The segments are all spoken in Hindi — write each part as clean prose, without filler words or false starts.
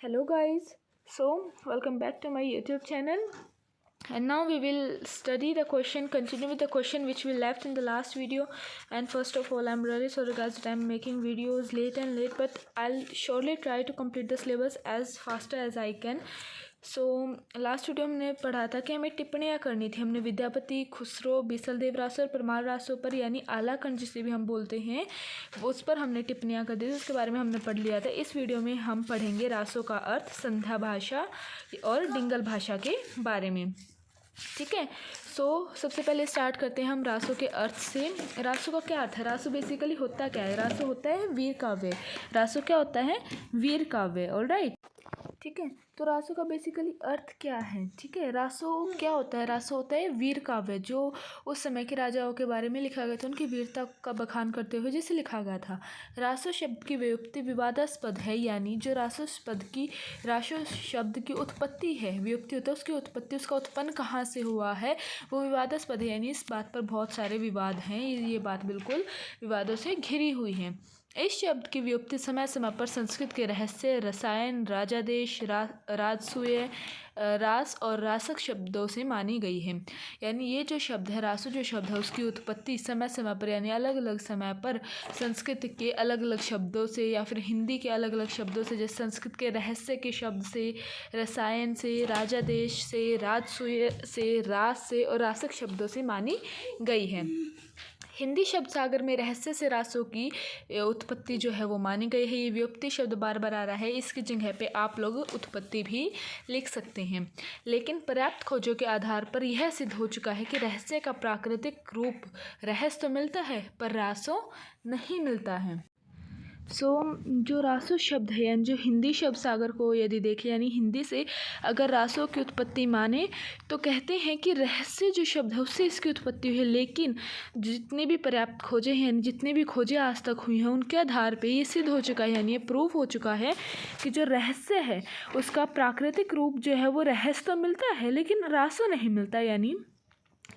Hello guys, so welcome back to my YouTube channel, and now we will study the question, continue with the question which we left in the last video. And first of all, I'm really sorry guys that I'm making videos late, but I'll surely try to complete the syllabus as faster as I can. So last video हमने पढ़ा था कि हमें टिप्पणियाँ करनी थी। हमने विद्यापति, खुसरो, बीसलदेव रासो और परमार रासो पर यानी आलाकंठ जिसे भी हम बोलते हैं उस पर हमने टिप्पणियाँ कर दी थी, उसके बारे में हमने पढ़ लिया था। इस वीडियो में हम पढ़ेंगे रासो का अर्थ, संध्या भाषा और डिंगल भाषा के बारे में। ठीक है, सो सबसे पहले स्टार्ट करते हैं हम रासो के अर्थ से। रासो का क्या अर्थ है? रासो बेसिकली होता क्या है? रासो होता है वीर काव्य। रासो क्या होता है? वीर काव्य। ऑलराइट, ठीक है। तो रासो का बेसिकली अर्थ क्या है? ठीक है, रासो क्या होता है? रासो होता है वीर काव्य, जो उस समय के राजाओं के बारे में लिखा गया था, उनकी वीरता का बखान करते हुए जिसे लिखा गया था। रासो शब्द की व्युत्पत्ति विवादास्पद है, यानी जो रासो शब्द की उत्पत्ति है, व्युत्पत्ति होता है उसकी उत्पत्ति, उसका उत्पन्न कहाँ से हुआ है वो विवादास्पद है, यानी इस बात पर बहुत सारे विवाद हैं। ये बात बिल्कुल विवादों से घिरी हुई है। इस शब्द की व्युत्पत्ति समय समय पर संस्कृत के रहस्य, रसायन, राजादेश, राजसूय, रास और रासक शब्दों से मानी गई है। यानी ये जो शब्द है, रासो जो शब्द है, उसकी उत्पत्ति समय समय पर यानी अलग अलग समय पर संस्कृत के अलग अलग शब्दों से या फिर हिंदी के अलग अलग शब्दों से, जैसे संस्कृत के रहस्य के शब्द से, रसायन से, राजादेश से, राजसूय से, रास से और रासक शब्दों से मानी गई है। हिंदी शब्द सागर में रहस्य से रासों की उत्पत्ति जो है वो मानी गई है। ये व्युत्पत्ति शब्द बार बार आ रहा है, इसकी जगह पे आप लोग उत्पत्ति भी लिख सकते हैं। लेकिन पर्याप्त खोजों के आधार पर यह सिद्ध हो चुका है कि रहस्य का प्राकृतिक रूप रहस्य तो मिलता है पर रासो नहीं मिलता है। जो रासो शब्द है, यानी जो हिंदी शब्द सागर को यदि देखें, यानी हिंदी से अगर रासो की उत्पत्ति माने तो कहते हैं कि रहस्य जो शब्द है उससे इसकी उत्पत्ति हुई है। लेकिन जितने भी पर्याप्त खोजे हैं, यानी जितने भी खोजें आज तक हुई हैं, उनके आधार पे ये सिद्ध हो चुका है, यानी ये प्रूफ हो चुका है कि जो रहस्य है उसका प्राकृतिक रूप जो है वो रहस्य तो मिलता है लेकिन रासो नहीं मिलता। यानी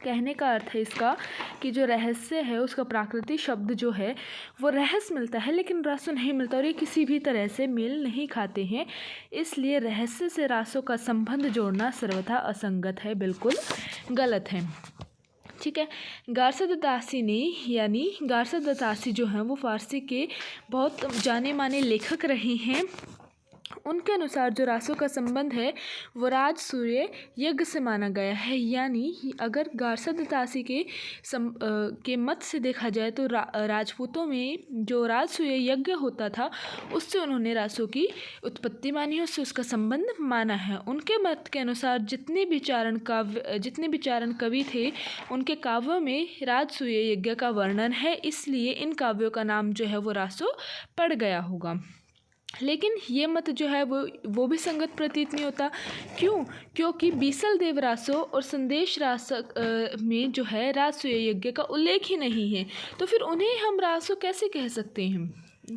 कहने का अर्थ है इसका कि जो रहस्य है उसका प्राकृतिक शब्द जो है वो रहस्य मिलता है लेकिन रासो नहीं मिलता, और ये किसी भी तरह से मेल नहीं खाते हैं। इसलिए रहस्य से रासो का संबंध जोड़ना सर्वथा असंगत है, बिल्कुल गलत है। ठीक है, गारसा दत्तासी ने, यानी गारसा दत्तासी जो हैं वो फारसी के बहुत जाने माने लेखक रहे हैं। उनके अनुसार जो रासो का संबंध है वो राजसूय यज्ञ से माना गया है। यानी अगर गारसा दत्तासी के मत से देखा जाए तो राजपूतों में जो राजसूय यज्ञ होता था उससे उन्होंने रासो की उत्पत्ति मानी, उससे उसका संबंध माना है। उनके मत के अनुसार जितने भी चारण कवि थे उनके काव्यों में राजसूय यज्ञ का वर्णन है, इसलिए इन काव्यों का नाम जो है वो रासो पड़ गया होगा। लेकिन ये मत जो है वो भी संगत प्रतीत नहीं होता। क्यों? क्योंकि बीसलदेव रासो और संदेश रासक में जो है राजसूय यज्ञ का उल्लेख ही नहीं है, तो फिर उन्हें हम रासो कैसे कह सकते हैं?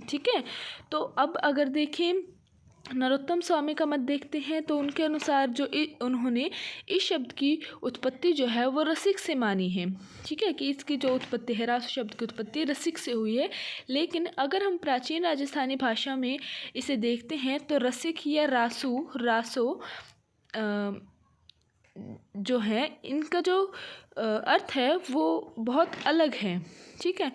ठीक है, तो अब अगर देखें नरोत्तम स्वामी का मत देखते हैं तो उनके अनुसार जो उन्होंने इस शब्द की उत्पत्ति जो है वो रसिक से मानी है। ठीक है, कि इसकी जो उत्पत्ति है, रासो शब्द की उत्पत्ति रसिक से हुई है। लेकिन अगर हम प्राचीन राजस्थानी भाषा में इसे देखते हैं तो रसिक या रासो जो है इनका जो अर्थ है वो बहुत अलग है। ठीक है,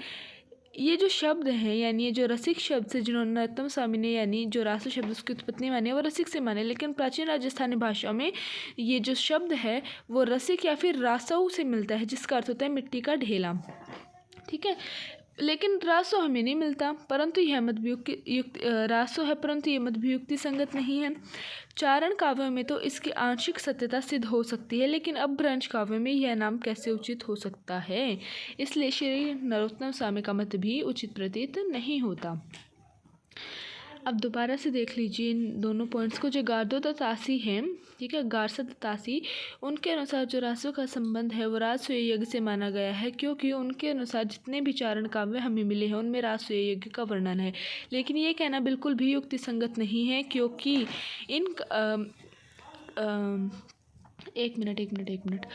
ये जो शब्द हैं, यानी ये जो रसिक शब्द से जिन्होंने नरोत्तम स्वामी ने यानी जो रासो शब्द उसकी उत्पत्ति मानी वो रसिक से माने, लेकिन प्राचीन राजस्थानी भाषा में ये जो शब्द है वो रसिक या फिर रासो से मिलता है, जिसका अर्थ होता है मिट्टी का ढेला। ठीक है, लेकिन रासो हमें नहीं मिलता, परंतु यह मत भी रासो है परंतु ये मत भी युक्ति संगत नहीं है। चारण काव्यों में तो इसकी आंशिक सत्यता सिद्ध हो सकती है, लेकिन अपभ्रंश काव्यों में यह नाम कैसे उचित हो सकता है? इसलिए श्री नरोत्तम स्वामी का मत भी उचित प्रतीत नहीं होता। अब दोबारा से देख लीजिए इन दोनों पॉइंट्स को। जो गारदो दत्तासी हैं, ठीक है, गारसा दत्तासी, उनके अनुसार जो रासो का संबंध है वो राजसूय यज्ञ से माना गया है, क्योंकि उनके अनुसार जितने भी चारण काव्य हमें मिले हैं उनमें राजसूय यज्ञ का वर्णन है। लेकिन ये कहना बिल्कुल भी युक्ति संगत नहीं है, क्योंकि इन एक मिनट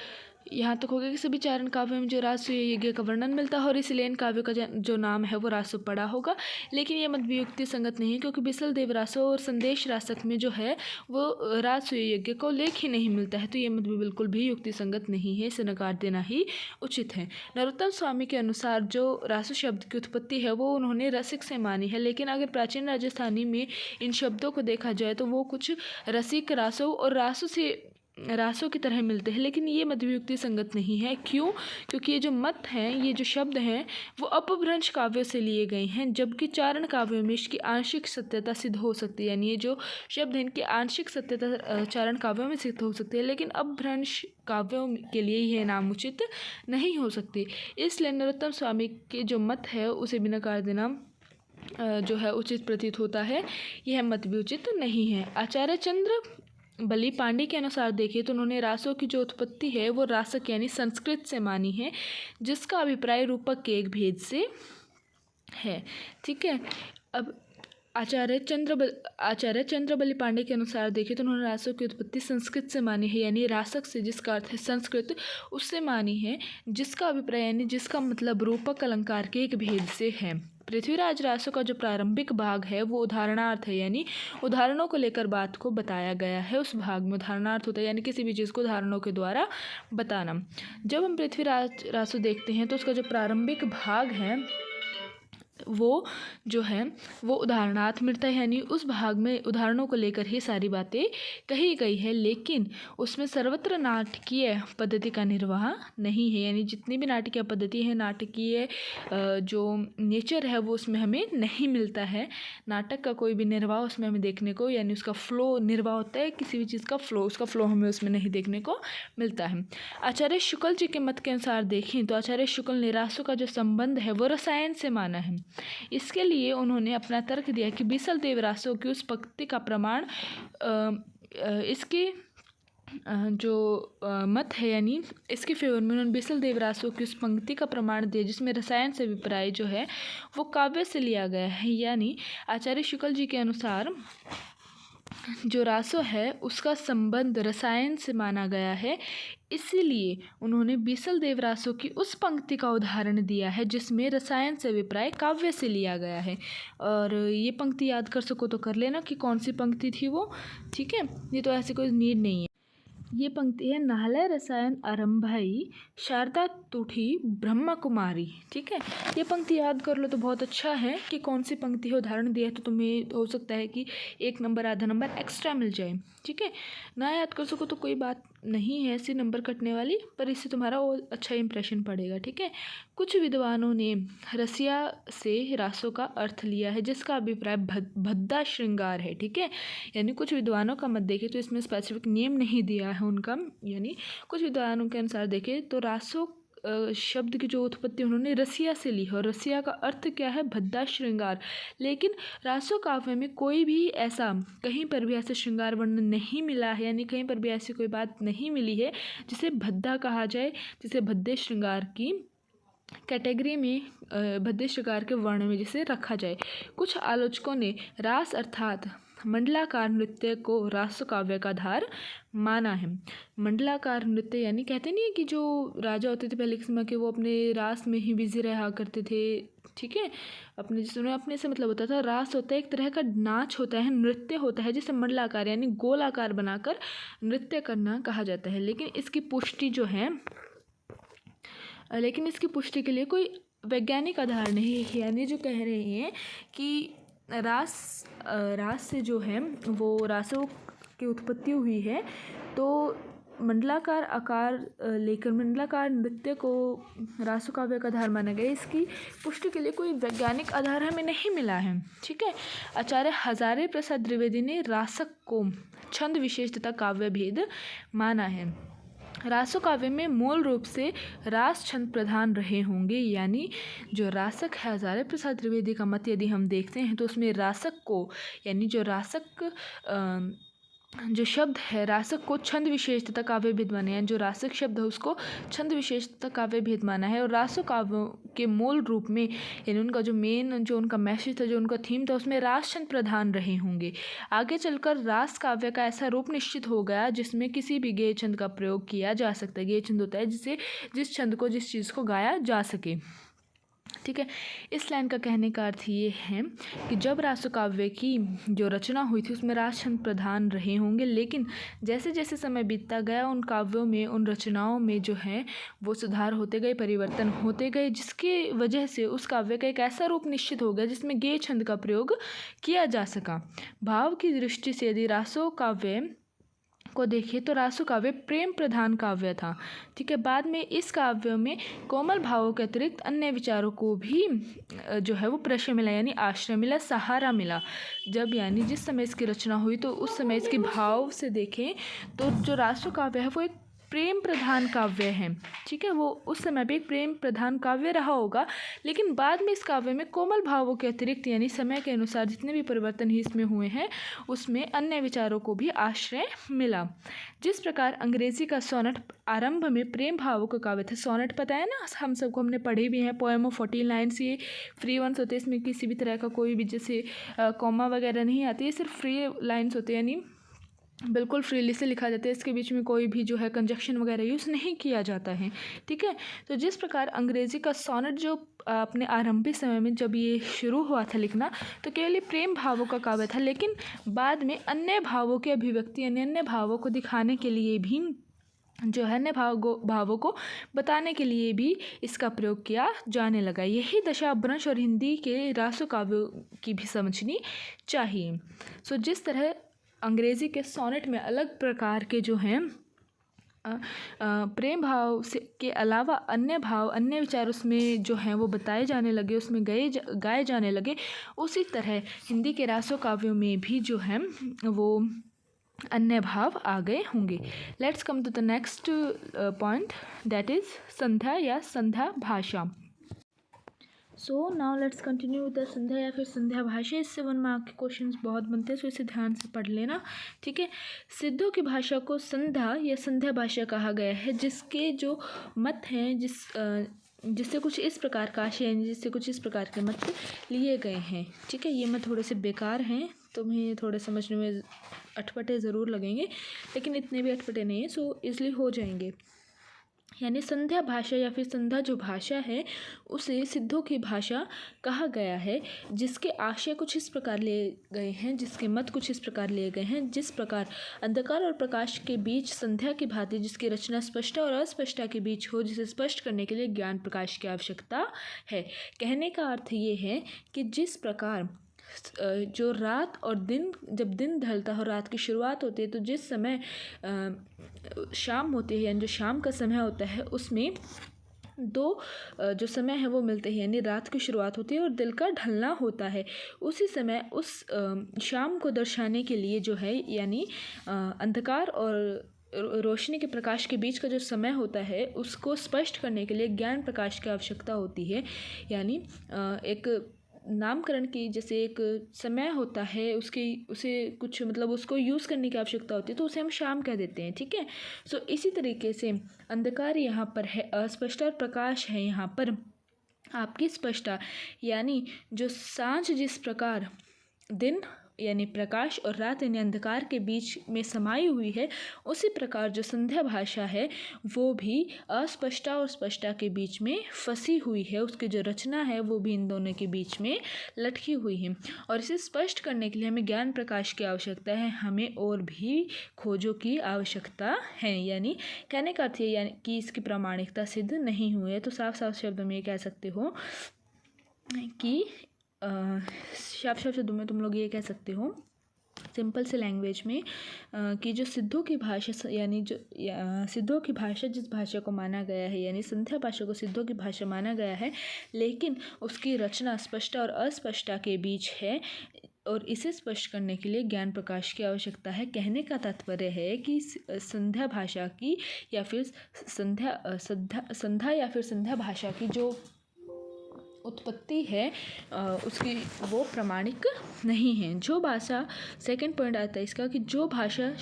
यहाँ तक हो गया कि सभी चारण काव्यों में जो रासो यज्ञ का वर्णन मिलता है और इसलिए इन काव्यों का जो नाम है वो रासो पड़ा होगा। लेकिन ये मत भी युक्ति संगत नहीं है, क्योंकि बिसल देव रासो और संदेश रासक में जो है वो रासो यज्ञ को उल्लेख ही नहीं मिलता है, तो ये मत भी बिल्कुल भी युक्ति संगत नहीं है, इसे नकार देना ही उचित है। नरोत्तम स्वामी के अनुसार जो रासो शब्द की उत्पत्ति है वो उन्होंने रसिक से मानी है, लेकिन अगर प्राचीन राजस्थानी में इन शब्दों को देखा जाए तो वो कुछ रसिक रासो और रासों की तरह मिलते हैं, लेकिन ये मत भी युक्ति संगत नहीं है। क्यों? क्योंकि ये जो मत हैं, ये जो शब्द हैं वो अपभ्रंश काव्यों से लिए गए हैं, जबकि चारण काव्यों में इसकी आंशिक सत्यता सिद्ध हो सकती है। यानी ये जो शब्द हैं इनकी आंशिक सत्यता चारण काव्यों में सिद्ध हो सकती है, लेकिन अपभ्रंश काव्यों के लिए यह नामुचित नहीं हो सकती। इसलिए नरोत्तम स्वामी के जो मत है उसे भी नकार देना जो है उचित प्रतीत होता है, यह मत भी उचित नहीं है। आचार्य चंद्र बलि पांडे के अनुसार देखिए तो उन्होंने रासों की जो उत्पत्ति है वो रासक यानी संस्कृत से मानी है, जिसका अभिप्राय रूपक के एक भेद से है। ठीक है, अब आचार्य चंद्र बलि पांडे के अनुसार देखें तो उन्होंने रासों की उत्पत्ति संस्कृत से मानी है, यानी रासक से जिसका अर्थ है संस्कृत उससे मानी है, जिसका अभिप्राय यानी जिसका मतलब रूपक अलंकार के एक भेद से है। पृथ्वीराज रासों का जो प्रारंभिक भाग है वो उदाहरणार्थ है, यानी उदाहरणों को लेकर बात को बताया गया है। उस भाग में उदाहरणार्थ होता है यानी किसी भी चीज़ को उदाहरणों के द्वारा बताना। जब हम पृथ्वीराज रासो देखते हैं तो उसका जो प्रारंभिक भाग है वो जो है वो उदाहरणार्थ मिलता है, यानी उस भाग में उदाहरणों को लेकर ही सारी बातें कही गई है, लेकिन उसमें सर्वत्र नाटकीय पद्धति का निर्वाह नहीं है। यानी जितनी भी नाटकीय पद्धति है, नाटकीय जो नेचर है वो उसमें हमें नहीं मिलता है। नाटक का कोई भी निर्वाह उसमें हमें देखने को, यानी उसका फ्लो निर्वाह होता है किसी भी चीज़ का फ्लो, उसका फ्लो हमें उसमें नहीं देखने को मिलता है। आचार्य शुक्ल जी के मत के अनुसार देखें तो आचार्य शुक्ल ने रासों का जो संबंध है वो रसायन से माना है। इसके लिए उन्होंने अपना तर्क दिया कि बिसल देव रासों की उस पंक्ति का प्रमाण इसके जो मत है, यानी इसके फेवर में उन्होंने बिसल देव रासों की उस पंक्ति का प्रमाण दिया जिसमें रसायन से अभिप्राय जो है वो काव्य से लिया गया है। यानी आचार्य शुक्ल जी के अनुसार जो रासो है उसका संबंध रसायन से माना गया है, इसीलिए उन्होंने बिसल देव रासों की उस पंक्ति का उदाहरण दिया है जिसमें रसायन से अभिप्राय काव्य से लिया गया है। और ये पंक्ति याद कर सको तो कर लेना कि कौन सी पंक्ति थी वो। ठीक है, ये तो ऐसी कोई नीड नहीं है। ये पंक्ति है नाहलय रसायन आरंभाई शारदा तुठी ब्रह्मा कुमारी। ठीक है, ये पंक्ति याद कर लो तो बहुत अच्छा है कि कौन सी पंक्ति है, उदाहरण दिया है तो तुम्हें हो सकता है कि 1 नंबर आधा नंबर एक्स्ट्रा मिल जाए। ठीक है, ना याद कर सको तो कोई बात नहीं है ऐसी नंबर कटने वाली, पर इससे तुम्हारा और अच्छा इंप्रेशन पड़ेगा। ठीक है, कुछ विद्वानों ने रसिया से रासों का अर्थ लिया है जिसका अभिप्राय भद्दा श्रृंगार है। ठीक है, यानी कुछ विद्वानों का मत देखें तो इसमें स्पेसिफिक नेम नहीं दिया है उनका, यानी कुछ विद्वानों के अनुसार देखें तो रासों शब्द की जो उत्पत्ति उन्होंने रसिया से ली है, और रसिया का अर्थ क्या है? भद्दा श्रृंगार। लेकिन रासो काव्य में कोई भी ऐसा कहीं पर भी ऐसा श्रृंगार वर्णन नहीं मिला है, यानी कहीं पर भी ऐसी कोई बात नहीं मिली है जिसे भद्दा कहा जाए, जिसे भद्दे श्रृंगार की कैटेगरी में भद्दे श्रृंगार के वर्ण में जिसे रखा जाए। कुछ आलोचकों ने रास अर्थात मंडलाकार नृत्य को रासो काव्य का आधार माना है। मंडलाकार नृत्य यानी कहते नहीं है कि जो राजा होते थे पहले के समय के, वो अपने रास में ही बिजी रहा करते थे। ठीक है, अपने जिसमें अपने से मतलब होता था। रास होता है एक तरह का नाच होता है, नृत्य होता है, जिसे मंडलाकार यानी गोलाकार बनाकर नृत्य करना कहा जाता है। लेकिन इसकी पुष्टि के लिए कोई वैज्ञानिक आधार नहीं है। यानी जो कह रहे हैं कि रास से जो है वो रासों की उत्पत्ति हुई है, तो मंडलाकार आकार लेकर मंडलाकार नृत्य को रासो काव्य का आधार माना गया। इसकी पुष्टि के लिए कोई वैज्ञानिक आधार हमें नहीं मिला है। ठीक है, आचार्य हजारे प्रसाद द्विवेदी ने रासक को छंद विशेष तथा काव्य भेद माना है। रासो काव्य में मूल रूप से रास छंद प्रधान रहे होंगे, यानी जो रासक है हजारे प्रसाद द्विवेदी का मत यदि हम देखते हैं तो उसमें रासक को, यानी जो रासक जो शब्द है रासक को छंद विशेष तथा काव्य भेद माना है, जो रासक शब्द है उसको छंद विशेष तथा काव्य भेद माना है। और रासो काव्यों के मूल रूप में यानी उनका जो मेन जो उनका मैसेज था, जो उनका थीम था, उसमें रास छंद प्रधान रहे होंगे। आगे चलकर रास काव्य का ऐसा रूप निश्चित हो गया जिसमें किसी भी गेय छंद का प्रयोग किया जा सकता है। गेय छंद होता है जिसे जिस छंद को जिस चीज़ को गाया जा सके। ठीक है, इस लाइन का कहने का अर्थ ये है कि जब रासो काव्य की जो रचना हुई थी उसमें रास छंद प्रधान रहे होंगे, लेकिन जैसे जैसे समय बीतता गया उन काव्यों में, उन रचनाओं में जो है वो सुधार होते गए, परिवर्तन होते गए, जिसकी वजह से उस काव्य का एक ऐसा रूप निश्चित हो गया जिसमें गेय छंद का प्रयोग किया जा सका। भाव की दृष्टि से यदि रासो काव्य को देखें तो रासो काव्य प्रेम प्रधान काव्य था। ठीक है, बाद में इस काव्य में कोमल भावों के अतिरिक्त अन्य विचारों को भी जो है वो प्रश्रय मिला, यानी आश्रय मिला, सहारा मिला। जब यानी जिस समय इसकी रचना हुई तो उस समय इसके भाव से देखें तो जो रासो काव्य है वो एक प्रेम प्रधान काव्य है। ठीक है, वो उस समय पे एक प्रेम प्रधान काव्य रहा होगा, लेकिन बाद में इस काव्य में कोमल भावों के अतिरिक्त यानी समय के अनुसार जितने भी परिवर्तन ही इसमें हुए हैं उसमें अन्य विचारों को भी आश्रय मिला। जिस प्रकार अंग्रेजी का सोनेट आरंभ में प्रेम भावों का काव्य था। सोनेट पता है ना, हम सबको हमने पढ़े भी हैं। पोएम ऑफ 14 लाइन्स, ये फ्री वंस होते हैं, इसमें किसी भी तरह का कोई भी जैसे कॉमा वगैरह नहीं आती, ये सिर्फ फ्री लाइन्स होते हैं, यानी बिल्कुल फ्रीली से लिखा जाता है। इसके बीच में कोई भी जो है कंजक्शन वगैरह यूज़ नहीं किया जाता है। ठीक है, तो जिस प्रकार अंग्रेजी का सोनेट जो अपने आरंभिक समय में जब ये शुरू हुआ था लिखना तो केवल प्रेम भावों का काव्य था, लेकिन बाद में अन्य भावों की अभिव्यक्ति यानी अन्य भावों को दिखाने के लिए भी जो है अन्य भावों को बताने के लिए भी इसका प्रयोग किया जाने लगा। यही दशा अपभ्रंश और हिंदी के रासो काव्यों की भी समझनी चाहिए। सो जिस तरह अंग्रेज़ी के सोनेट में अलग प्रकार के जो हैं प्रेम भाव से के अलावा अन्य भाव, अन्य विचार उसमें जो हैं वो बताए जाने लगे, उसमें गाए जाने लगे, उसी तरह हिंदी के रासो काव्यों में भी जो है वो अन्य भाव आ गए होंगे। Let's come to the next point, that is Sandhya या संध्या भाषा। So now let's continue with the Sandhya या फिर संध्या भाषा। इससे 1 मार्क के क्वेश्चंस बहुत बनते हैं, सो इसे ध्यान से पढ़ लेना। ठीक है, सिद्धों की भाषा को संध्या या संध्या भाषा कहा गया है, जिसके जो मत हैं जिससे कुछ इस प्रकार का आशय, जिससे कुछ इस प्रकार के मत लिए गए हैं। ठीक है, ये मत थोड़े से बेकार हैं, तुम्हें थोड़े समझने में अटपटे ज़रूर लगेंगे, लेकिन इतने भी अटपटे नहीं हैं, सो इसलिए हो जाएंगे। यानी संध्या भाषा या फिर संध्या जो भाषा है उसे सिद्धों की भाषा कहा गया है, जिसके आशय कुछ इस प्रकार लिए गए हैं, जिसके मत कुछ इस प्रकार लिए गए हैं। जिस प्रकार अंधकार और प्रकाश के बीच संध्या की भांति जिसकी रचना स्पष्टता और अस्पष्टता के बीच हो, जिसे स्पष्ट करने के लिए ज्ञान प्रकाश की आवश्यकता है। कहने का अर्थ ये है कि जिस प्रकार जो रात और दिन, जब दिन ढलता है, रात की शुरुआत होती है, तो जिस समय शाम होती है यानी जो शाम का समय होता है उसमें 2 जो समय है वो मिलते हैं, यानी रात की शुरुआत होती है और दिन का ढलना होता है। उसी समय उस शाम को दर्शाने के लिए जो है यानी अंधकार और रोशनी के प्रकाश के बीच का जो समय होता है उसको स्पष्ट करने के लिए ज्ञान प्रकाश की आवश्यकता होती है। यानी एक नामकरण की जैसे एक समय होता है उसे कुछ मतलब उसको यूज़ करने की आवश्यकता होती है, तो उसे हम शाम कह देते हैं। ठीक है, सो इसी तरीके से अंधकार यहाँ पर है अस्पष्टता और प्रकाश है यहाँ पर आपकी स्पष्टता। यानी जो सांझ जिस प्रकार दिन यानी प्रकाश और रात यानी अंधकार के बीच में समाई हुई है, उसी प्रकार जो संध्या भाषा है वो भी अस्पष्टता और स्पष्टता के बीच में फंसी हुई है। उसकी जो रचना है वो भी इन दोनों के बीच में लटकी हुई है, और इसे स्पष्ट करने के लिए हमें ज्ञान प्रकाश की आवश्यकता है, हमें और भी खोजों की आवश्यकता है। यानी कहने का अर्थ है यानी कि इसकी प्रामाणिकता सिद्ध नहीं हुई है। तो साफ साफ शब्दों में ये कह सकते हो कि साफ साफ शब्दों में तुम लोग ये कह सकते हो सिंपल से लैंग्वेज में कि जो सिद्धों की भाषा यानी जो सिद्धों की भाषा जिस भाषा को माना गया है यानी संध्या भाषा को सिद्धों की भाषा माना गया है, लेकिन उसकी रचना स्पष्टता और अस्पष्टता के बीच है, और इसे स्पष्ट करने के लिए ज्ञान प्रकाश की आवश्यकता है। कहने का तात्पर्य है कि संध्या भाषा की या फिर संध्या या फिर संध्या भाषा की जो उत्पत्ति है उसकी वो प्रमाणिक नहीं है। जो भाषा, सेकंड पॉइंट आता है इसका कि जो भाषा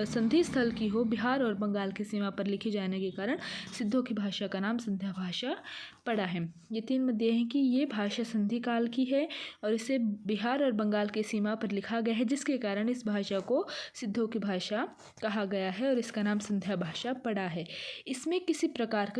संधि स्थल की हो, बिहार और बंगाल की सीमा पर लिखी जाने के कारण सिद्धों की भाषा का नाम संध्या भाषा पड़ा है। ये 3 मध्य हैं कि ये भाषा संधि काल की है और इसे बिहार और बंगाल की सीमा पर लिखा गया है, जिसके कारण इस भाषा को सिद्धों की भाषा कहा गया है और इसका नाम संध्या भाषा पड़ा है। जिसमें किसी प्रकार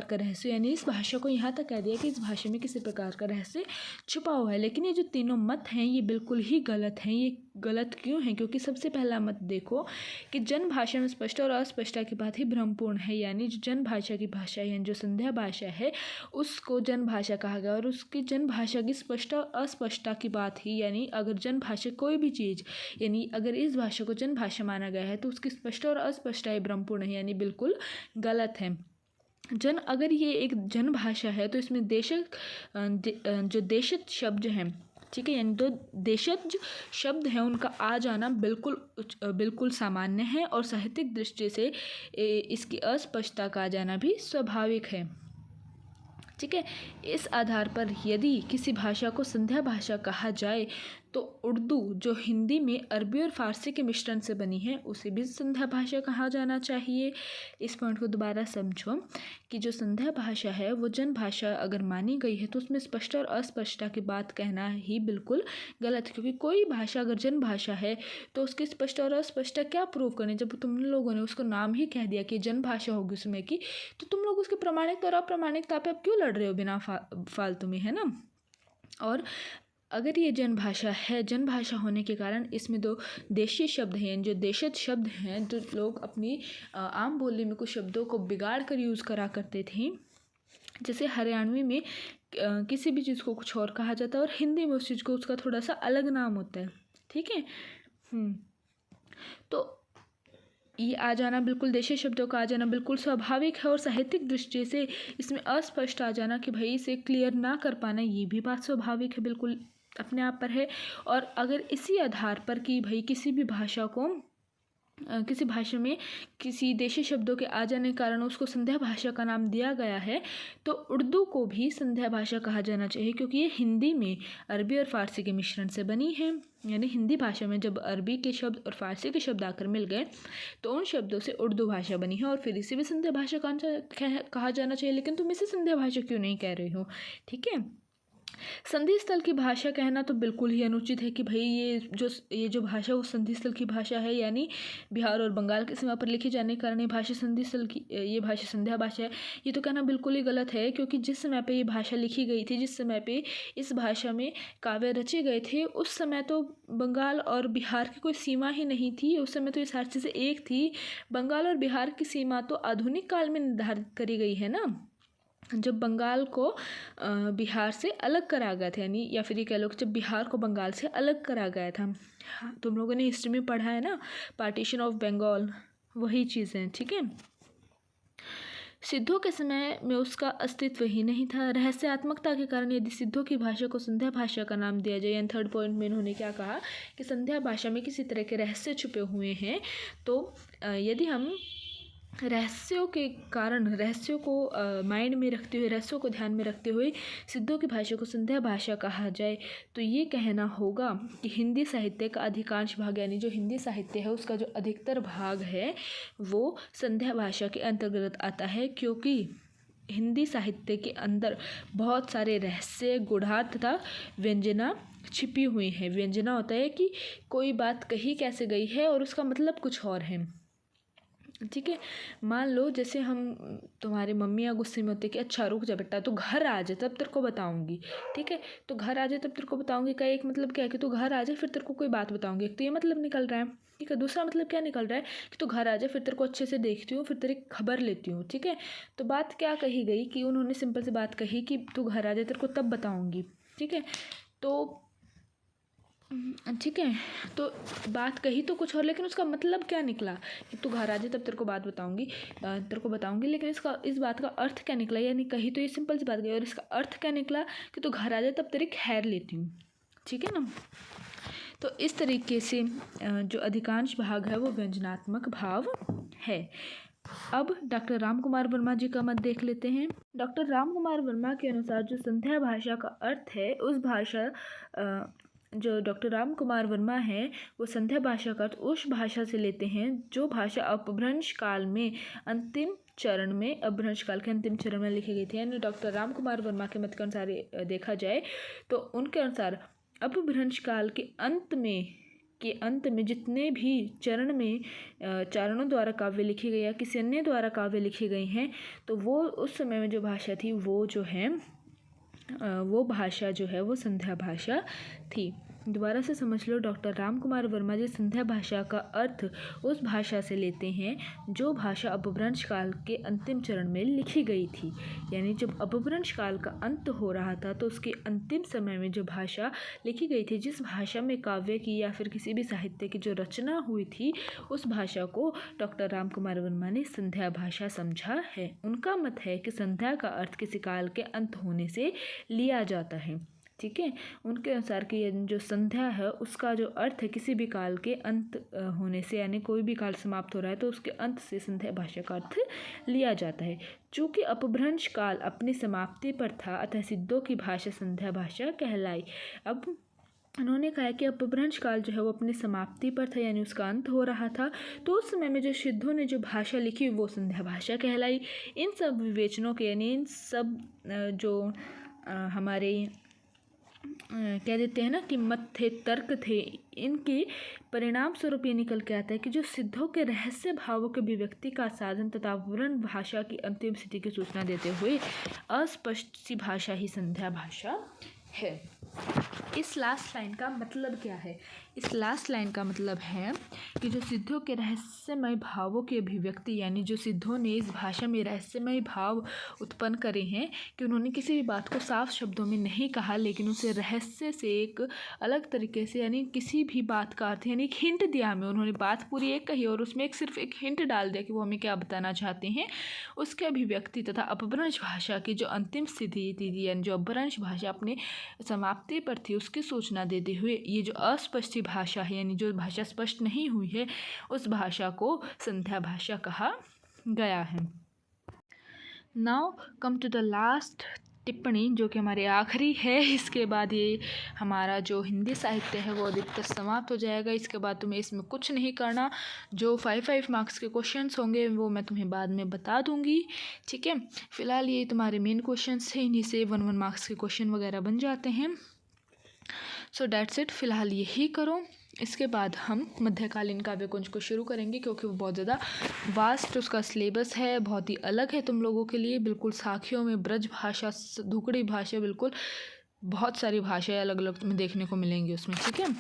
का रहस्य, यानी इस भाषा को यहाँ तक कह दिया कि इस भाषा में किसी प्रकार का रहस्य छुपा हुआ है। लेकिन ये जो तीनों मत हैं ये बिल्कुल ही गलत हैं। ये गलत क्यों हैं? क्योंकि सबसे पहला मत देखो कि जन भाषा में स्पष्ट और अस्पष्टता की बात ही भ्रमपूर्ण है, यानी जो जन भाषा की भाषा है, जो संध्या भाषा है, उसको जन भाषा कहा गया और उसकी जन भाषा की स्पष्ट और अस्पष्टता की बात ही, यानी अगर जन भाषा कोई भी चीज़, यानी अगर इस भाषा को जन भाषा माना गया है तो उसकी स्पष्ट और अस्पष्टता भ्रमपूर्ण है, यानी बिल्कुल गलत है। अगर ये एक जन भाषा है तो इसमें जो देशज शब्द हैं, ठीक है, यानी 2 देशज शब्द हैं, उनका आ जाना बिल्कुल सामान्य है और साहित्यिक दृष्टि से इसकी अस्पष्टता का आ जाना भी स्वाभाविक है। ठीक है, इस आधार पर यदि किसी भाषा को संध्या भाषा कहा जाए तो उर्दू, जो हिंदी में अरबी और फारसी के मिश्रण से बनी है, उसे भी संध्या भाषा कहा जाना चाहिए। इस पॉइंट को दोबारा समझो कि जो संध्या भाषा है वो जन भाषा अगर मानी गई है तो उसमें स्पष्ट और अस्पष्टता की बात कहना ही बिल्कुल गलत है, क्योंकि कोई भाषा अगर जन भाषा है तो उसकी स्पष्ट और अस्पष्टता क्या प्रूव करनी? जब तुम लोगों ने उसको नाम ही कह दिया कि जन भाषा होगी उसमें की, तो तुम लोग उसकी प्रमाणिकता और अप्रामाणिकता पे अब क्यों लड़ रहे हो बिना फालतू में, है ना। और अगर ये जन भाषा है, जन भाषा होने के कारण इसमें 2 देशी शब्द हैं, जो देशज शब्द हैं, जो लोग अपनी आम बोली में कुछ शब्दों को बिगाड़ कर यूज़ करा करते थे। जैसे हरियाणवी में किसी भी चीज़ को कुछ और कहा जाता है और हिंदी में उस चीज़ को उसका थोड़ा सा अलग नाम होता है, ठीक है। तो ये आ जाना, बिल्कुल देशी शब्दों का आ जाना बिल्कुल स्वाभाविक है और साहित्यिक दृष्टि से इसमें अस्पष्ट आ जाना कि भाई इसे क्लियर ना कर पाना, ये भी बात स्वाभाविक है, बिल्कुल अपने आप पर है। और अगर इसी आधार पर कि भाई किसी भी भाषा को किसी भाषा में किसी देशी शब्दों के आ जाने के कारण उसको संध्या भाषा का नाम दिया गया है, तो उर्दू को भी संध्या भाषा कहा जाना चाहिए, क्योंकि ये हिंदी में अरबी और फारसी के मिश्रण से बनी है। यानी हिंदी भाषा में जब अरबी के शब्द और फारसी के शब्द आकर मिल गए तो उन शब्दों से उर्दू भाषा बनी है और फिर इसे भी संध्या भाषा कहा जाना चाहिए। लेकिन तुम इसे संध्या भाषा क्यों नहीं कह रहे हो? ठीक है, संधि स्थल की भाषा कहना तो बिल्कुल ही अनुचित है कि भाई ये जो भाषा वो संधि स्थल की भाषा है, यानी बिहार और बंगाल की सीमा पर लिखी जाने के कारण ये भाषा संधि स्थल की, ये भाषा संध्या भाषा है। ये तो कहना बिल्कुल ही गलत है, क्योंकि जिस समय पे ये भाषा लिखी गई थी, जिस समय पे इस भाषा में काव्य रचे गए थे, उस समय तो बंगाल और बिहार की कोई सीमा ही नहीं थी। उस समय तो ये सारी चीज़ें एक थी। बंगाल और बिहार की सीमा तो आधुनिक काल में निर्धारित करी गई है ना, जब बंगाल को बिहार से अलग करा गया था, यानी या फिर ये कह लो कि जब बिहार को बंगाल से अलग करा गया था। तुम लोगों ने हिस्ट्री में पढ़ा है ना, पार्टीशन ऑफ बंगाल, वही चीज़ें, ठीक है। सिद्धों के समय में उसका अस्तित्व ही नहीं था। रहस्यात्मकता के कारण यदि सिद्धों की भाषा को संध्या भाषा का नाम दिया जाए, यानी 3rd पॉइंट में इन्होंने क्या कहा कि संध्या भाषा में किसी तरह के रहस्य छुपे हुए हैं, तो यदि हम रहस्यों के कारण, रहस्यों को माइंड में रखते हुए, रहस्यों को ध्यान में रखते हुए सिद्धों की भाषा को संध्या भाषा कहा जाए, तो ये कहना होगा कि हिंदी साहित्य का अधिकांश भाग, यानी जो हिंदी साहित्य है उसका जो अधिकतर भाग है वो संध्या भाषा के अंतर्गत आता है, क्योंकि हिंदी साहित्य के अंदर बहुत सारे रहस्य, गुढ़ात तथा व्यंजना छिपी हुई हैं। व्यंजना होता है कि कोई बात कही कैसे गई है और उसका मतलब कुछ और है, ठीक है। मान लो जैसे हम, तुम्हारी मम्मी या गुस्से में होती है कि अच्छा रुक जा बेटा, तू घर आ जाए तब तेरे को बताऊंगी, ठीक है। तो घर आ जाए तब तेरे को बताऊंगी का एक मतलब क्या है कि तू घर आ जाए फिर तेरे को कोई बात बताऊंगी, एक तो ये मतलब निकल रहा है, ठीक है। दूसरा मतलब क्या निकल रहा है कि तू घर आ जाए फिर तेरे को अच्छे से देखती हूँ, फिर तेरी खबर लेती हूँ, ठीक है। तो बात क्या कही गई कि उन्होंने सिंपल सी बात कही कि तू घर आ जाए तेरे को तब बताऊँगी, ठीक है। तो ठीक है, तो बात कही तो कुछ और, लेकिन उसका मतलब क्या निकला कि तू घर आ जाए तब तेरे को बात बताऊंगी, तेरे को बताऊंगी, लेकिन इस बात का अर्थ क्या निकला? यानी कही तो ये सिंपल सी बात गई और इसका अर्थ क्या निकला कि तू घर आ जाए तब तेरी खैर लेती हूँ, ठीक है ना। तो इस तरीके से जो अधिकांश भाग है वो व्यंजनात्मक भाव है। अब डॉक्टर राम कुमार वर्मा जी का मत देख लेते हैं। डॉक्टर राम कुमार वर्मा के अनुसार जो संध्या भाषा का अर्थ है, उस भाषा जो डॉक्टर राम कुमार वर्मा है वो संध्या भाषा का अर्थ उस भाषा से लेते हैं जो भाषा अपभ्रंश काल में अंतिम चरण में अपभ्रंश काल के अंतिम चरण में लिखी गई थी। यानी डॉक्टर राम कुमार वर्मा के मत के अनुसार देखा जाए तो उनके अनुसार अपभ्रंश काल के अंत में जितने भी चरण में चारणों द्वारा काव्य लिखी गई या किसी अन्य द्वारा काव्य लिखी गई हैं, तो वो उस समय में जो भाषा थी वो जो है वो भाषा जो है वो संध्या भाषा थी। दोबारा से समझ लो, डॉक्टर राम कुमार वर्मा जी संध्या भाषा का अर्थ उस भाषा से लेते हैं जो भाषा अपभ्रंश काल के अंतिम चरण में लिखी गई थी। यानी जब अपभ्रंश काल का अंत हो रहा था तो उसके अंतिम समय में जो भाषा लिखी गई थी, जिस भाषा में काव्य की या फिर किसी भी साहित्य की जो रचना हुई थी, उस भाषा को डॉक्टर राम कुमार वर्मा ने संध्या भाषा समझा है। उनका मत है कि संध्या का अर्थ किसी काल के अंत होने से लिया जाता है। ठीक है, उनके अनुसार कि जो संध्या है उसका जो अर्थ है किसी भी काल के अंत होने से, यानी कोई भी काल समाप्त हो रहा है तो उसके अंत से संध्या भाषा का अर्थ लिया जाता है। चूँकि अपभ्रंश काल अपनी समाप्ति पर था, अतः सिद्धों की भाषा संध्या भाषा कहलाई। अब उन्होंने कहा कि अपभ्रंश काल जो है वो अपनी समाप्ति पर था, यानी उसका अंत हो रहा था, तो उस समय में जो सिद्धों ने जो भाषा लिखी वो संध्या भाषा कहलाई। इन सब विवेचनों के, यानी इन सब जो हमारे कह देते हैं ना कि मत थे, तर्क थे, इनके परिणाम स्वरूप ये निकल के आता है कि जो सिद्धों के रहस्य भावों के अभिव्यक्ति का साधन तथा वर्ण भाषा की अंतिम स्थिति की सूचना देते हुए अस्पष्ट सी भाषा ही संध्या भाषा है। इस लास्ट लाइन का मतलब क्या है? इस लास्ट लाइन का मतलब है कि जो सिद्धों के रहस्यमय भावों की अभिव्यक्ति, यानी जो सिद्धों ने इस भाषा में रहस्यमय भाव उत्पन्न करे हैं कि उन्होंने किसी भी बात को साफ शब्दों में नहीं कहा, लेकिन उसे रहस्य से एक अलग तरीके से, यानी किसी भी बात का अर्थ, यानी एक हिंट दिया हमें। उन्होंने बात पूरी एक कही और उसमें सिर्फ एक हिंट डाल दिया कि वो हमें क्या बताना चाहते हैं। उसके अभिव्यक्ति तथा अपभ्रंश भाषा की जो अंतिम स्थिति थी, यानी जो अपभ्रंश भाषा अपने समाप्ति पर थी, उसकी सूचना देते हुए ये जो अस्पष्ट भाषा है, यानी जो भाषा स्पष्ट नहीं हुई है, उस भाषा को संध्या भाषा कहा गया है। Now come to the last टिप्पणी, जो कि हमारे आखिरी है। इसके बाद ये हमारा जो हिंदी साहित्य है वो अधिकतर समाप्त हो जाएगा। इसके बाद तुम्हें इसमें कुछ नहीं करना। जो 5 मार्क्स के क्वेश्चंस होंगे वो मैं तुम्हें बाद में बता दूंगी। ठीक है, फिलहाल ये तुम्हारे मेन क्वेश्चंस हैं, इन्हीं से 1 मार्क्स के क्वेश्चन वगैरह बन जाते हैं। सो डैट्स इट, फ़िलहाल यही करो। इसके बाद हम मध्यकालीन काव्य कुंज को शुरू करेंगे, क्योंकि वो बहुत ज़्यादा वास्ट उसका सिलेबस है, बहुत ही अलग है तुम लोगों के लिए। बिल्कुल साखियों में ब्रज भाषा, धुकड़ी भाषा, बिल्कुल बहुत सारी भाषाएं अलग अलग तुम्हें देखने को मिलेंगी उसमें। ठीक है,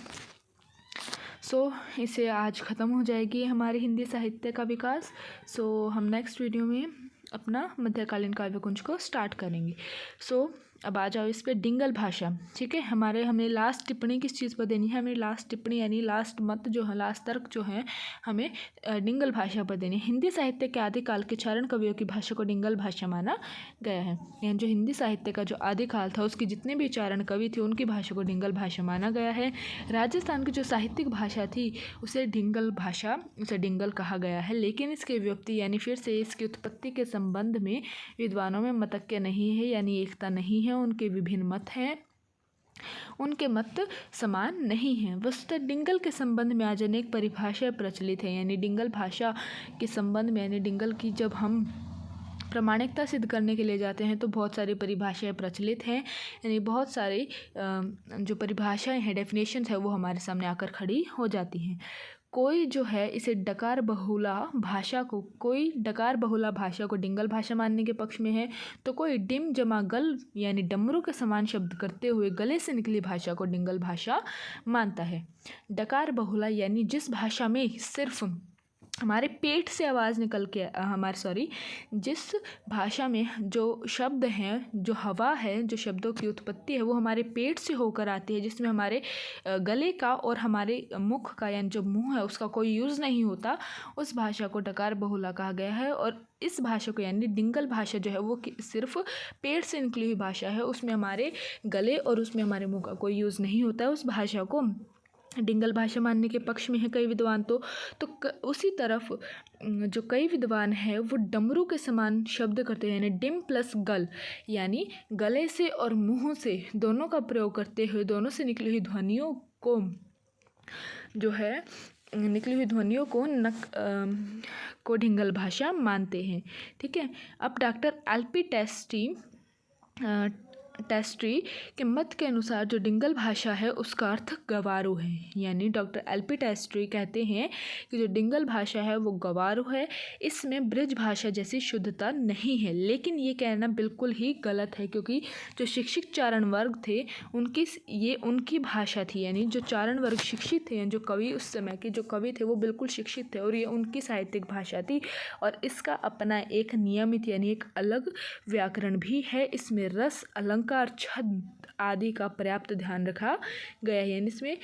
सो इसे आज ख़त्म हो जाएगी हमारे हिंदी साहित्य का विकास। सो हम नेक्स्ट वीडियो में अपना मध्यकालीन काव्य कुंज को स्टार्ट करेंगे। सो अब आ जाओ इस पर, डिंगल भाषा। ठीक है, हमने लास्ट टिप्पणी किस चीज़ पर देनी है? हमें लास्ट टिप्पणी यानी लास्ट मत जो है, लास्ट तर्क जो है, हमें डिंगल भाषा पर देनी है। हिंदी साहित्य के आदिकाल के चारण कवियों की भाषा को डिंगल भाषा माना गया है। यानी जो हिंदी साहित्य का जो आदिकाल था उसकी जितने भी चारण कवि थे उनकी भाषा को डिंगल भाषा माना गया है। राजस्थान की जो साहित्यिक भाषा थी उसे डिंगल कहा गया है। लेकिन इसके व्युत्पत्ति यानी फिर से इसकी उत्पत्ति के संबंध में विद्वानों में मतैक्य नहीं है, यानी एकता नहीं है, उनके विभिन्न मत हैं, उनके मत समान नहीं हैं। वस्तुतः डिंगल के संबंध में आज अनेक परिभाषाएं प्रचलित हैं। यानी डिंगल भाषा के संबंध में, यानी डिंगल की जब हम प्रामाणिकता सिद्ध करने के लिए जाते हैं तो बहुत सारी परिभाषाएं प्रचलित हैं। यानी बहुत सारी जो परिभाषाएं हैं, डेफिनेशंस है, वो हमारे सामने आकर खड़ी हो जाती हैं। कोई जो है इसे डकार बहुला भाषा को डिंगल भाषा मानने के पक्ष में है, तो कोई डिम जमा गल यानी डमरू के समान शब्द करते हुए गले से निकली भाषा को डिंगल भाषा मानता है। डकार बहुला यानी जिस भाषा में सिर्फ हमारे पेट से आवाज़ निकल के जिस भाषा में जो शब्द हैं, जो हवा है, जो शब्दों की उत्पत्ति है वो हमारे पेट से होकर आती है, जिसमें हमारे गले का और हमारे मुख का यानी जो मुंह है उसका कोई यूज़ नहीं होता, उस भाषा को डकार बहुला कहा गया है। और इस भाषा को यानी डिंगल भाषा जो है वो सिर्फ पेट से निकली हुई भाषा है, उसमें हमारे गले और उसमें हमारे मुंह का कोई यूज़ नहीं होता है, उस भाषा को डिंगल भाषा मानने के पक्ष में है कई विद्वान उसी तरफ जो कई विद्वान है वो डमरू के समान शब्द करते हैं, यानी डिम प्लस गल, यानी गले से और मुंह से दोनों का प्रयोग करते हुए दोनों से निकली हुई ध्वनियों को जो है निकली हुई ध्वनियों को को डिंगल भाषा मानते हैं। ठीक है। अब डॉक्टर एल.पी. टेस्ट्री के मत के अनुसार जो डिंगल भाषा है उसका अर्थ गवारू है, यानी डॉक्टर एल.पी. टेस्ट्री कहते हैं कि जो डिंगल भाषा है वो गवारू है, इसमें ब्रज भाषा जैसी शुद्धता नहीं है। लेकिन ये कहना बिल्कुल ही गलत है, क्योंकि जो शिक्षित चारण वर्ग थे उनकी भाषा थी, यानी जो चारण वर्ग शिक्षित थे, जो कवि उस समय के जो कवि थे वो बिल्कुल शिक्षित थे और ये उनकी साहित्यिक भाषा थी और इसका अपना एक नियमित यानी एक अलग व्याकरण भी है। इसमें रस, अलंकार, छंद आदि का पर्याप्त ध्यान रखा गया है, यानी इसमें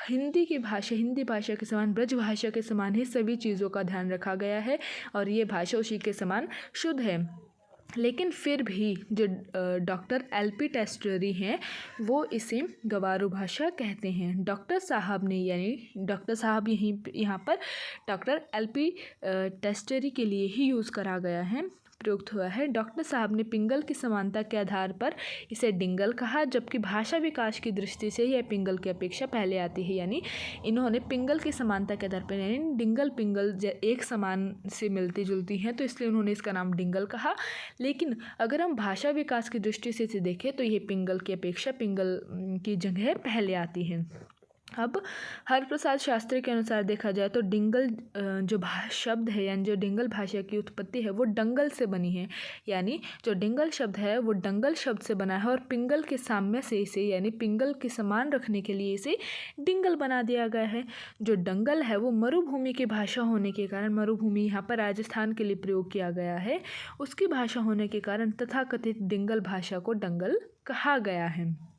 हिंदी भाषा के समान ब्रज भाषा के समान ही सभी चीज़ों का ध्यान रखा गया है और ये भाषा उसी के समान शुद्ध है। लेकिन फिर भी जो डॉक्टर एल.पी. टेस्टरी हैं वो इसे गवारू भाषा कहते हैं। डॉक्टर साहब ने, यानी डॉक्टर साहब यहाँ पर डॉक्टर एल.पी. टेस्टरी के लिए ही यूज़ करा गया है, प्रयुक्त हुआ है। डॉक्टर साहब ने पिंगल की समानता के आधार पर इसे डिंगल कहा, जबकि भाषा विकास की दृष्टि से यह पिंगल की अपेक्षा पहले आती है, यानी इन्होंने पिंगल की समानता के आधार पर, यानी डिंगल पिंगल एक समान से मिलती जुलती हैं तो इसलिए उन्होंने इसका नाम डिंगल कहा। लेकिन अगर हम भाषा विकास की दृष्टि से इसे देखें तो ये पिंगल की अपेक्षा पिंगल की जगह पहले आती है। अब हरप्रसाद शास्त्री के अनुसार देखा जाए तो डिंगल जो शब्द है, यानी जो डिंगल भाषा की उत्पत्ति है वो डंगल से बनी है, यानी जो डिंगल शब्द है वो डंगल शब्द से बना है और पिंगल के साम्य से इसे, यानी पिंगल के समान रखने के लिए इसे डिंगल बना दिया गया है। जो डंगल है वो मरुभूमि की भाषा होने के कारण, मरुभूमि यहाँ पर राजस्थान के लिए प्रयोग किया गया है, उसकी भाषा होने के कारण तथाकथित डिंगल भाषा को डंगल कहा गया है।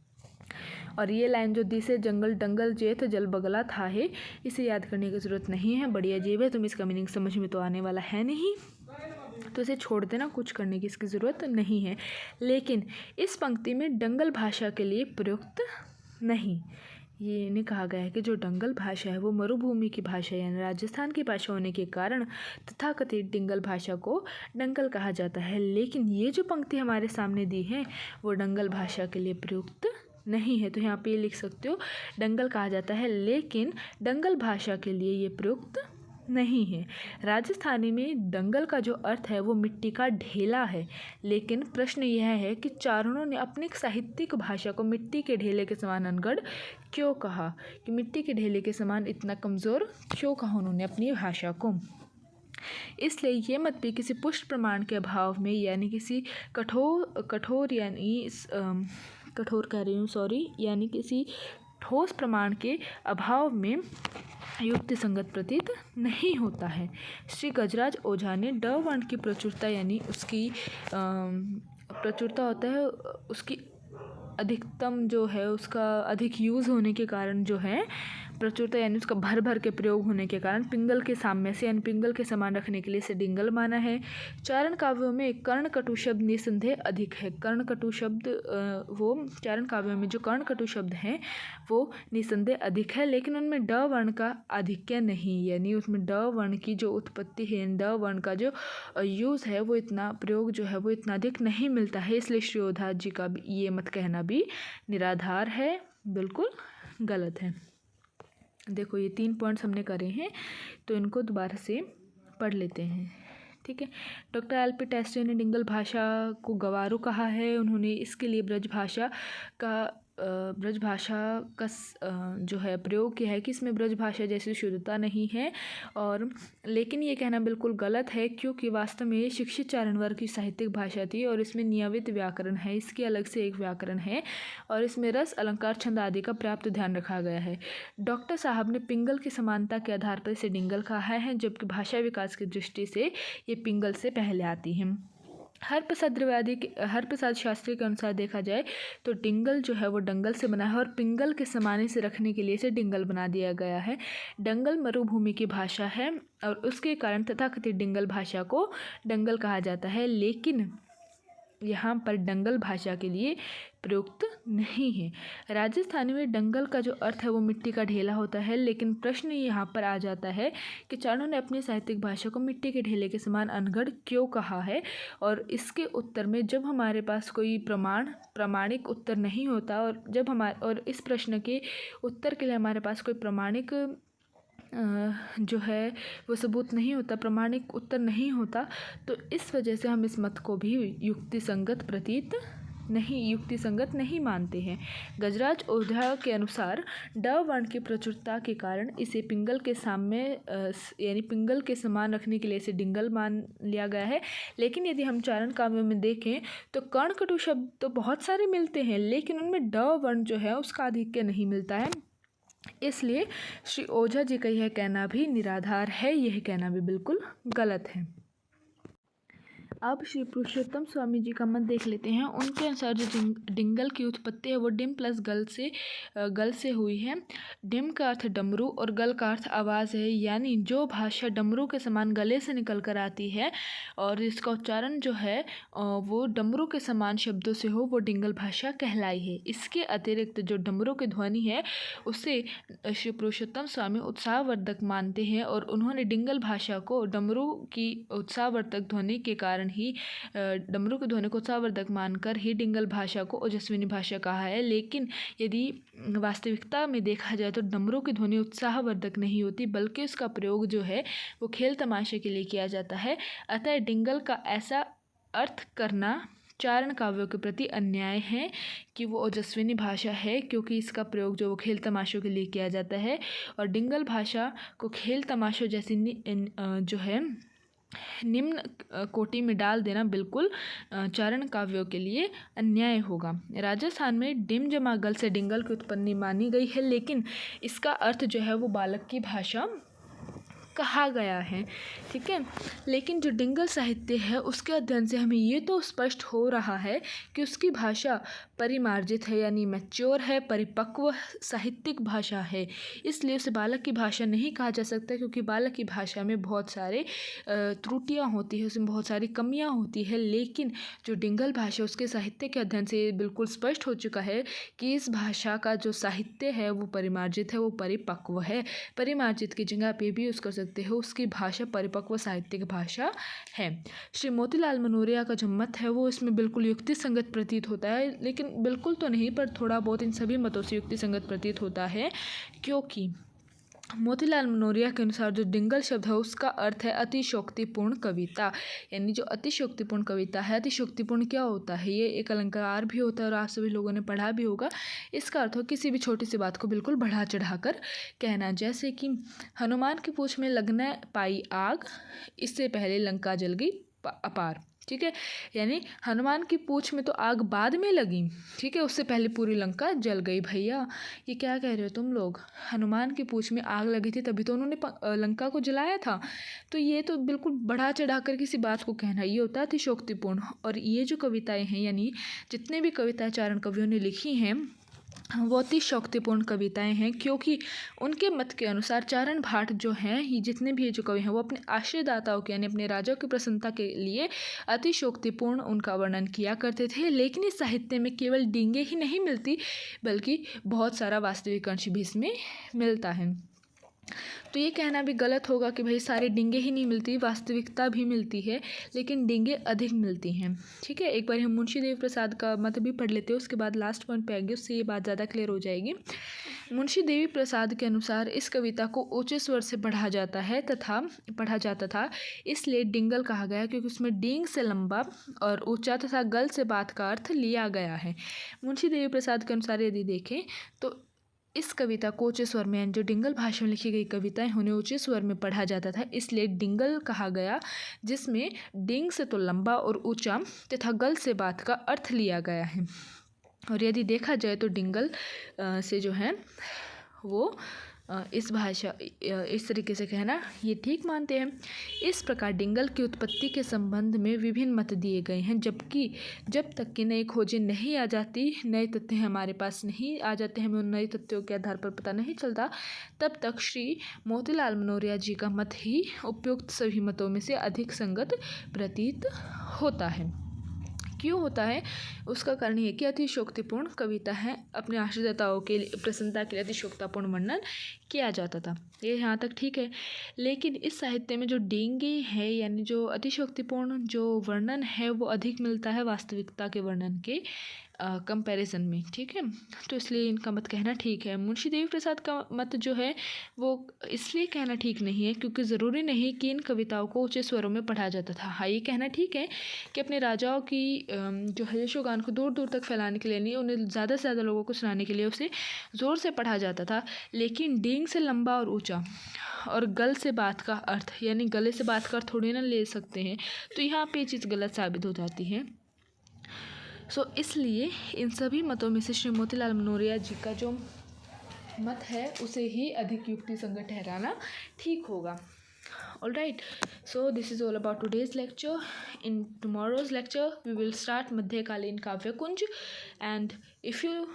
और ये लाइन जो दिसे जंगल डंगल जेठ जल बगला था है, इसे याद करने की ज़रूरत नहीं है, बड़ी अजीब है, तुम इसका मीनिंग समझ में तो आने वाला है नहीं, तो इसे छोड़ देना, कुछ करने की इसकी ज़रूरत नहीं है। लेकिन इस पंक्ति में डंगल भाषा के लिए प्रयुक्त नहीं, ये नहीं कहा गया है कि जो डंगल भाषा है वो मरुभूमि की भाषा यानी राजस्थान की भाषा होने के कारण तथाकथित डिंगल भाषा को डंगल कहा जाता है। लेकिन ये जो पंक्ति हमारे सामने दी है वो डंगल भाषा के लिए प्रयुक्त नहीं है, तो यहाँ पे ये लिख सकते हो डंगल कहा जाता है लेकिन डंगल भाषा के लिए ये प्रयुक्त नहीं है। राजस्थानी में डंगल का जो अर्थ है वो मिट्टी का ढेला है, लेकिन प्रश्न यह है कि चारणों ने अपनी साहित्यिक भाषा को मिट्टी के ढेले के समान अनगढ़ क्यों कहा, कि मिट्टी के ढेले के समान इतना कमज़ोर क्यों कहा उन्होंने अपनी भाषा को। इसलिए ये मत भी किसी पुष्ट प्रमाण के अभाव में यानी किसी यानी किसी ठोस प्रमाण के अभाव में युक्ति संगत प्रतीत नहीं होता है। श्री गजराज ओझा ने ड वर्ण की प्रचुरता यानी उसकी प्रचुरता होता है उसकी अधिकतम जो है उसका अधिक यूज़ होने के कारण जो है प्रचुरता यानी उसका भर भर के प्रयोग होने के कारण पिंगल के साम्य से यानी पिंगल के समान रखने के लिए इसे डिंगल माना है। चारण काव्यों में कर्णकटु शब्द निसंदेह अधिक है। कर्णकटु शब्द वो चारण काव्यों में जो कर्णकटु शब्द हैं वो निसंदेह अधिक है, लेकिन उनमें ड वर्ण का आधिक्य नहीं, यानी उसमें ड वर्ण की जो उत्पत्ति है ड वर्ण का जो यूज़ है वो इतना प्रयोग जो है वो इतना अधिक नहीं मिलता है। इसलिए श्री ओझा जी का ये मत कहना भी निराधार है, बिल्कुल गलत है। देखो ये 3 पॉइंट्स हमने करे हैं तो इनको दोबारा से पढ़ लेते हैं, ठीक है। Doctor LP. टेस्टरी ने डिंगल भाषा को गवारू कहा है। उन्होंने इसके लिए ब्रज भाषा का जो है प्रयोग किया है कि इसमें ब्रज भाषा जैसी शुद्धता नहीं है, और लेकिन ये कहना बिल्कुल गलत है क्योंकि वास्तव में ये शिक्षित चारण वर्ग की साहित्यिक भाषा थी और इसमें नियमित व्याकरण है, इसकी अलग से एक व्याकरण है और इसमें रस अलंकार छंद आदि का पर्याप्त ध्यान रखा गया है। डॉक्टर साहब ने पिंगल की समानता के आधार पर इसे डिंगल कहा है, जबकि भाषा विकास की दृष्टि से ये पिंगल से पहले आती है। हरप्रसाद शास्त्री के अनुसार देखा जाए तो डिंगल जो है वो डंगल से बना है और पिंगल के समाने से रखने के लिए इसे डिंगल बना दिया गया है। डंगल मरुभूमि की भाषा है और उसके कारण तथाकथित डिंगल भाषा को डंगल कहा जाता है, लेकिन यहाँ पर डंगल भाषा के लिए प्रयुक्त नहीं है। राजस्थानी में डंगल का जो अर्थ है वो मिट्टी का ढेला होता है, लेकिन प्रश्न यहाँ पर आ जाता है कि चारणों ने अपनी साहित्यिक भाषा को मिट्टी के ढेले के समान अनगढ़ क्यों कहा है। और इसके उत्तर में जब हमारे पास कोई प्रामाणिक उत्तर नहीं होता और इस प्रश्न के उत्तर के लिए हमारे पास कोई प्रामाणिक जो है वो सबूत नहीं होता, प्रामाणिक उत्तर नहीं होता, तो इस वजह से हम इस मत को भी युक्तिसंगत नहीं मानते हैं। गजराज ओझा के अनुसार ड वर्ण की प्रचुरता के कारण इसे पिंगल के सामने यानी पिंगल के समान रखने के लिए इसे डिंगल मान लिया गया है। लेकिन यदि हम चारण काव्यों में देखें तो कर्ण कटु शब्द तो बहुत सारे मिलते हैं, लेकिन उनमें ड वर्ण जो है उसका आधिक्य नहीं मिलता है। इसलिए श्री ओझा जी का यह कहना भी निराधार है, यह कहना भी बिल्कुल गलत है। अब श्री पुरुषोत्तम स्वामी जी का मत देख लेते हैं। उनके अनुसार जो डिंगल की उत्पत्ति है वो डिम प्लस गल से हुई है। डिम का अर्थ डमरू और गल का अर्थ आवाज़ है, यानी जो भाषा डमरू के समान गले से निकल कर आती है और इसका उच्चारण जो है वो डमरू के समान शब्दों से हो, वो डिंगल भाषा कहलाई है। इसके अतिरिक्त जो डमरू की ध्वनि है उसे श्री पुरुषोत्तम स्वामी उत्साहवर्धक मानते हैं और उन्होंने डिंगल भाषा को डमरू की उत्साहवर्धक ध्वनि के कारण ही डमरू की ध्वनि को उत्साहवर्धक मानकर ही डिंगल भाषा को ओजस्विनी भाषा कहा है। लेकिन यदि वास्तविकता में देखा जाए तो डमरू की ध्वनि उत्साहवर्धक नहीं होती, बल्कि उसका प्रयोग जो है वो खेल तमाशे के लिए किया जाता है। अतः डिंगल का ऐसा अर्थ करना चारण काव्यों के प्रति अन्याय है कि वो ओजस्विनी भाषा है, क्योंकि इसका प्रयोग जो वो खेल तमाशों के लिए किया जाता है और डिंगल भाषा को खेल तमाशों जैसी जो है निम्न कोटि में डाल देना बिल्कुल चारण काव्यों के लिए अन्याय होगा। राजस्थान में डिम जमा गल से डिंगल की उत्पत्ति मानी गई है, लेकिन इसका अर्थ जो है वो बालक की भाषा कहा गया है। ठीक है, लेकिन जो डिंगल साहित्य है उसके अध्ययन से हमें ये तो स्पष्ट हो रहा है कि उसकी भाषा परिमार्जित है, यानी मैच्योर है, परिपक्व साहित्यिक भाषा है। इसलिए उसे बालक की भाषा नहीं कहा जा सकता, क्योंकि बालक की भाषा में बहुत सारे त्रुटियाँ होती है, उसमें बहुत सारी कमियाँ होती है। लेकिन जो डिंगल भाषा उसके साहित्य के अध्ययन से बिल्कुल स्पष्ट हो चुका है कि इस भाषा का जो साहित्य है वो परिमार्जित है, वो परिपक्व है। परिमार्जित की जगह पे भी उसको सकते हो उसकी भाषा परिपक्व साहित्यिक भाषा है। श्री मोतीलाल मनोरिया का जो मत है वो इसमें बिल्कुल युक्ति संगत प्रतीत होता है, लेकिन बिल्कुल तो नहीं पर थोड़ा बहुत इन सभी मतों से युक्ति संगत प्रतीत होता है, क्योंकि मोतीलाल मनोरिया के अनुसार जो डिंगल शब्द है उसका अर्थ है अतिशोक्तिपूर्ण कविता। यानी जो अतिशोक्तिपूर्ण कविता है, अतिशोक्तिपूर्ण क्या होता है, ये एक अलंकार भी होता है और आप सभी लोगों ने पढ़ा भी होगा। इसका अर्थ हो किसी भी छोटी सी बात को बिल्कुल बढ़ा चढ़ाकर कहना, जैसे कि हनुमान की पूंछ में लगने पाई आग, इससे पहले लंका जल गई अपार। ठीक है, यानी हनुमान की पूंछ में तो आग बाद में लगी, ठीक है, उससे पहले पूरी लंका जल गई। भैया ये क्या कह रहे हो तुम लोग, हनुमान की पूंछ में आग लगी थी तभी तो उन्होंने लंका को जलाया था। तो ये तो बिल्कुल बढ़ा चढ़ा कर किसी बात को कहना, ये होता है अतिशोक्तिपूर्ण। और ये जो कविताएं हैं, यानी जितने भी कविताएं चारण कवियों ने लिखी हैं वो अतिशोक्तिपूर्ण कविताएं हैं, क्योंकि उनके मत के अनुसार चारण भाट जो हैं, ये जितने भी जो कवि हैं वो अपने आश्रयदाताओं के यानी अपने राजाओं की प्रसन्नता के लिए अतिशोक्तिपूर्ण उनका वर्णन किया करते थे। लेकिन इस साहित्य में केवल डींगे ही नहीं मिलती, बल्कि बहुत सारा वास्तविक अंश भी इसमें मिलता है। तो ये कहना भी गलत होगा कि भाई सारे डींगे ही नहीं मिलती, वास्तविकता भी मिलती है, लेकिन डींगे अधिक मिलती हैं। ठीक है, एक बार हम मुंशी देवी प्रसाद का मत भी पढ़ लेते हैं, उसके बाद लास्ट पॉइंट पे आएंगे, उससे ये बात ज़्यादा क्लियर हो जाएगी। मुंशी देवी प्रसाद के अनुसार इस कविता को ऊंचे स्वर से पढ़ा जाता था, इसलिए डिंगल कहा गया, क्योंकि उसमें डींग से लंबा और ऊंचा तथा गल से बात का अर्थ लिया गया है। मुंशी देवी प्रसाद के अनुसार यदि देखें तो इस कविता को ऊंचे स्वर में, जो डिंगल भाषा में लिखी गई कविताएं उन्हें ऊंचे स्वर में पढ़ा जाता था, इसलिए डिंगल कहा गया, जिसमें डिंग से तो लंबा और ऊंचा तथा गल से बात का अर्थ लिया गया है। और यदि देखा जाए तो डिंगल से जो है वो इस तरीके से कहना ये ठीक मानते हैं। इस प्रकार डिंगल की उत्पत्ति के संबंध में विभिन्न मत दिए गए हैं, जबकि जब तक कि नई खोजें नहीं आ जाती, नए तथ्य हमारे पास नहीं आ जाते, हमें उन नए तथ्यों के आधार पर पता नहीं चलता, तब तक श्री मोतीलाल मनोरिया जी का मत ही उपयुक्त सभी मतों में से अधिक संगत प्रतीत होता है। क्यों होता है? उसका कारण ये है कि अतिशयोक्तिपूर्ण कविता है, अपने आश्रितताओं के लिए प्रसन्नता के लिए अतिशयोक्तिपूर्ण वर्णन किया जाता था। ये यहाँ तक ठीक है, लेकिन इस साहित्य में जो डींगे है यानी जो अतिशयोक्तिपूर्ण जो वर्णन है वो अधिक मिलता है वास्तविकता के वर्णन के कंपैरिजन में, ठीक है। तो इसलिए इनका मत कहना ठीक है। मुंशी देवी प्रसाद का मत जो है वो इसलिए कहना ठीक नहीं है क्योंकि ज़रूरी नहीं कि इन कविताओं को ऊंचे स्वरों में पढ़ा जाता था। हाँ, ये कहना ठीक है कि अपने राजाओं की जो है यशोगान को दूर दूर तक फैलाने के लिए नहीं, उन्हें ज़्यादा से ज़्यादा लोगों को सुनाने के लिए उसे ज़ोर से पढ़ा जाता था। लेकिन डींग से लंबा और ऊँचा और गल से बात का अर्थ यानी गले से बात का अर्थ थोड़ी ना ले सकते हैं, तो यहाँ पे ये चीज़ गलत साबित हो जाती है। इसलिए इन सभी मतों में से श्री मोतीलाल मनोरिया जी का जो मत है उसे ही अधिक युक्ति संगत ठहराना ठीक होगा। Alright, so this is all about today's lecture. In tomorrow's lecture, we will start Madhyakalin Kavya Kunj, and if you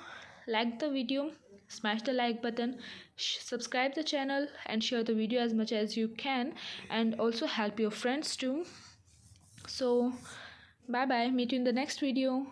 like the video, smash the like button, subscribe the channel and share the video as much as you can, and also help your friends too. So bye bye, meet you in the next video.